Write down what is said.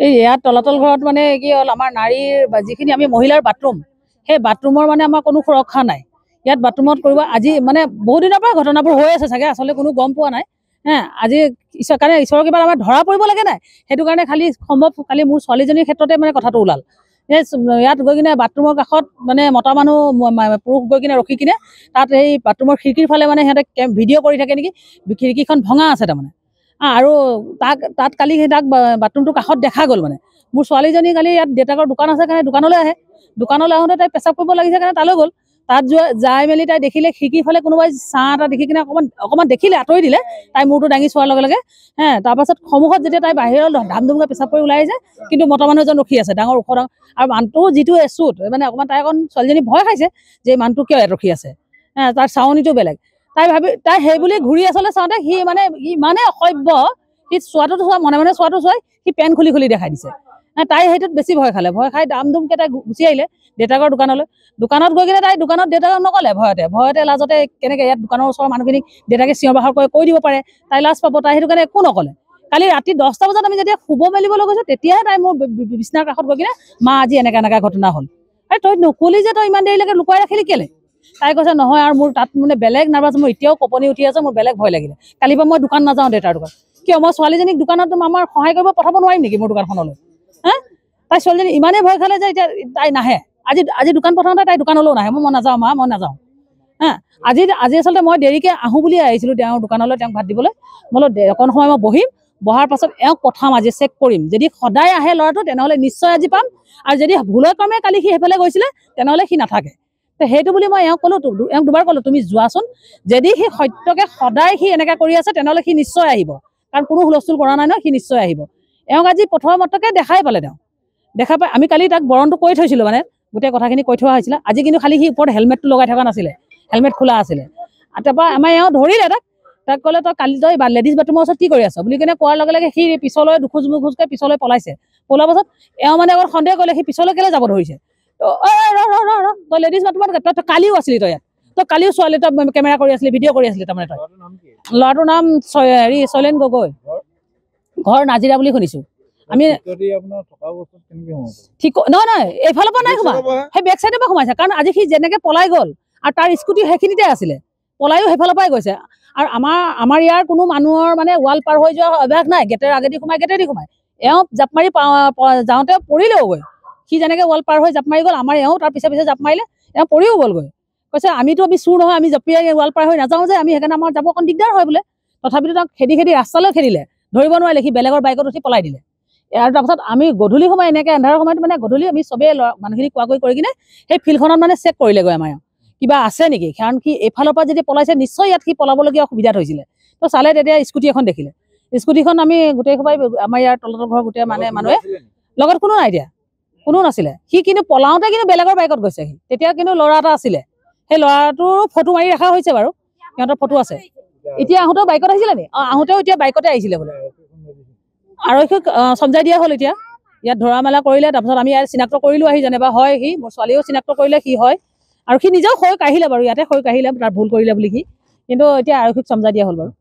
এই ইয়াত তলাতল ঘৰত মানে কি হ'ল, আমাৰ নাৰীৰ যিখিনি আমি মহিলাৰ বাথৰুম, সেই বাথৰুমৰ মানে আমাৰ কোনো সুৰক্ষা নাই। ইয়াত বাথৰুমত কৰিব আজি মানে বহুত দিনৰ পৰা ঘটনাবোৰ হৈ আছে চাগে, আচলতে কোনো গম পোৱা নাই। আজি কাৰণে ঈশ্বৰৰ কিবা আমাৰ ধৰা পৰিব লাগে নাই, সেইটো কাৰণে খালি সম্ভৱ কালি মোৰ ছোৱালীজনীৰ ক্ষেত্ৰতে মানে কথাটো ওলাল। ইয়াত গৈ কিনে বাথৰুমৰ কাষত মানে মতা মানুহ পুৰুষ গৈ কিনে ৰখি কিনে তাত এই বাথৰুমৰ খিৰিকীৰ ফালে মানে সিহঁতে ভিডিঅ' কৰি থাকে নেকি, খিৰিকীখন ভঙা আছে তাৰমানে। আৰু তাত কালি তাক বাথৰুমটোৰ কাষত দেখা গ'ল। মানে মোৰ ছোৱালীজনী কালি ইয়াত দেউতাকৰ দোকান আছে কাৰণে দোকানলৈ আহে, দোকানলৈ আহোঁতে তাই পেচাব কৰিব লাগিছে কাৰণে তালৈ গ'ল। তাত যাই মেলি তাই দেখিলে খিৰিকীৰ ফালে কোনোবাই ছাঁ এটা দেখি কিনে অকণমান দেখিলে, আঁতৰি দিলে। তাই মূৰটো দাঙি চোৱাৰ লগে লগে তাৰপাছত সন্মুখত যেতিয়া তাই বাহিৰত ধাম ধুমকৈ পেচাব কৰি ওলাই যায়, কিন্তু মতা মানুহ এজন ৰখি আছে, ডাঙৰ ওখ ডাঙৰ, আৰু মানুহটো যিটো এচুত মানে অকণমান, তাই অকণ ছোৱালীজনী ভয় খাইছে যে মানুহটো কিয় ইয়াত ৰখি আছে। তাৰ চাৱনিটো বেলেগ। তাই সেই বুলি ঘূৰি আচলতে চাওঁতে সি মানে ইমানে অসভ্য, সি চোৱাটোতো চোৱা, মনে মনে চোৱাটো চোৱাই, সি পেন খুলি খুলি দেখাই দিছে। তাই সেইটোত বেছি ভয় খালে, ভয় খাই দাম ধুমকৈ তাই গুচি আহিলে দেউতাকৰ দোকানলৈ। দোকানত গৈ কিনে তাই দোকানত দেউতাকক নক'লে, ভয়তে লাজতে কেনেকৈ ইয়াত দোকানৰ ওচৰৰ মানুহখিনিক দেউতাকে চিঞৰ বাখৰ কৰি কৈ দিব পাৰে, তাই লাজ পাব, তাই সেইটো কাৰণে একো নক'লে। কালি ৰাতি 10টা বজাত আমি যেতিয়া শুব মেলিবলৈ গৈছোঁ, তেতিয়াহে তাই মোৰ বিচনাৰ কাষত গৈ কিনে, মা আজি এনেকা ঘটনা হ'ল। তই নকলি যে, তই ইমান দেৰিলৈকে লুকুৱাই ৰাখিলি কেলে? তাই কৈছে নহয়, আৰু মোৰ তাত মানে বেলেগ নাৰ্ভাছ, মোৰ এতিয়াও কঁপনি উঠি আছে, মোৰ বেলেগ ভয় লাগিলে। কালিৰ পৰা মই দোকান নাযাওঁ দেউতাৰ দোকান। কিয়, মই ছোৱালীজনীক দোকানত আমাৰ সহায় কৰিব পঠাব নোৱাৰিম নেকি মোৰ দোকানখনলৈ? তাই ছোৱালীজনী ইমানেই ভয় খালে যে এতিয়া তাই নাহে। আজি দোকান পঠাওঁতে তাই দোকানলৈও নাহে। মই নাযাওঁ মা, মই নাযাওঁ। আজি আচলতে মই দেৰিকৈ আহোঁ বুলিয়ে আহিছিলোঁ তেওঁৰ দোকানলৈ, তেওঁক ভাত দিবলৈ। মই বোলো অকণ সময় মই বহিম, বহাৰ পাছত এওঁক পঠাম, আজি চেক কৰিম। যদি সদায় আহে ল'ৰাটো, তেনেহ'লে নিশ্চয় আজি পাম। আৰু যদি ভুলৰ ক্ৰমে কালি সি সেইফালে গৈছিলে, তেনেহ'লে সি নাথাকে। সেইটো বুলি মই এওঁক ক'লোঁ, এওঁক দুবাৰ ক'লোঁ, তুমি যোৱাচোন, যদি সি সত্যকে সদায় সি এনেকৈ কৰি আছে, তেনেহ'লে সি নিশ্চয় আহিব। কাৰণ কোনো হুলস্থুল কৰা নাই নহয়, সি নিশ্চয় আহিব। এওঁক আজি প্ৰথমতে দেখাই পালে। তেওঁ দেখা পাই আমি কালি তাক বৰণটো কৈ থৈছিলোঁ, মানে গোটেই কথাখিনি কৈ থোৱা হৈছিলে। আজি কিন্তু খালি সি ওপৰত হেলমেটটো লগাই থকা নাছিলে, হেলমেট খোলা আছিলে। তাৰপৰা আমাৰ এওঁ ধৰিলে তাক ক'লে, তই কালি তই লেডিজ বাথৰুমৰ ওচৰত কি কৰি আছ বুলি কিনে কোৱাৰ লগে লগে সি পিছলৈ দুখোজকৈ পিছলৈ পলাইছে। পলোৱাৰ পাছত এওঁ মানে অকণ সন্দেহ কৰিলে, সি পিছলৈ কেলৈ যাব ধৰিছে। তই লেডিজ বাথৰুমত তই কালিও আছিলি, তই ইয়াত, তই কালিও ছোৱালী তই কেমেৰা কৰি আছিলি, ভিডিঅ' কৰি আছিলি তাৰমানে। তই ল'ৰাটোৰ নাম শৈলেন গগৈ, ঘৰ নাজিৰা বুলি শুনিছোঁ আমি। ঠিক নহয়, এইফালৰ পৰা নাই সোমা, সেই বেক চাইডৰ পৰা সোমাইছে। কাৰণ আজি সি যেনেকৈ পলাই গ'ল, আৰু তাৰ স্কুটি সেইখিনিতে আছিলে, পলায়ো সেইফালৰ পৰাই গৈছে। আৰু আমাৰ ইয়াৰ কোনো মানুহৰ মানে ৱাল পাৰ হৈ যোৱা অভ্যাস নাই, গেটেৰ আগেদি সোমাই। এওঁ জাপ মাৰি যাওঁতে পৰিলেওগৈ। সি যেনেকৈ ৱাল পাৰ হৈ জাপ মাৰি গ'ল, আমাৰ এওঁ তাৰ পিছে জাপ মাৰিলে, এওঁ পৰিও গ'লগৈ। কৈছে আমি চুৰ নহয়, আমি জঁপিয়াই ৱাল পাৰ হৈ নাযাওঁ যে, আমি সেইকাৰণে আমাৰ যাব অকণ দিগদাৰ হয় বোলে। তথাপিতো তাক খেদি ৰাস্তালৈ খেদিলে, ধৰিব নোৱাৰিলে, সি বেলেগৰ বাইকত উঠি পলাই দিলে। আৰু তাৰপাছত আমি গধূলি সময় এনেকৈ এন্ধাৰৰ সময়ত মানে গধূলি আমি চবেই মানুহখিনি কোৱাকৈ কৰি কিনে সেই ফিল্ডখনত মানে চেক কৰিলেগৈ আমাৰ কিবা আছে নেকি। কাৰণ কি এইফালৰ পৰা যদি পলাইছে, নিশ্চয় ইয়াত সি পলাবলগীয়া অসুবিধাত হৈছিলে। তো চালে, তেতিয়া স্কুটি এখন দেখিলে। স্কুটিখন আমি গোটেই সবাই, আমাৰ ইয়াৰ তলাতল ঘৰৰ গোটেই মানুহে, লগত কোনো নাই, এতিয়া কোনো নাছিলে। সি কিন্তু পলাওঁতে কিন্তু বেলেগৰ বাইকত গৈছে। সি তেতিয়া কিন্তু ল'ৰা এটা আছিলে, সেই ল'ৰাটোৰো ফটো মাৰি ৰখা হৈছে বাৰু, সিহঁতৰ ফটো আছে। এতিয়া আহোঁতেও বাইকত আহিছিলে নি? আহোঁতেও এতিয়া বাইকতে আহিছিলে বোলে। আৰক্ষীক চমজাই দিয়া হ'ল। এতিয়া ইয়াত ধৰা মেলা কৰিলে, তাৰপিছত আমি ইয়াত চিনাক্ত কৰিলোঁ আহি, যেনিবা হয় সি, মোৰ ছোৱালীয়েও চিনাক্ত কৰিলে সি হয়। আৰু সি নিজেও কাঢ়িলে বাৰু, ইয়াতে কাঢ়িলে, তাৰ ভুল কৰিলে বুলি সি। কিন্তু এতিয়া আৰক্ষীক চমজাই দিয়া হ'ল বাৰু।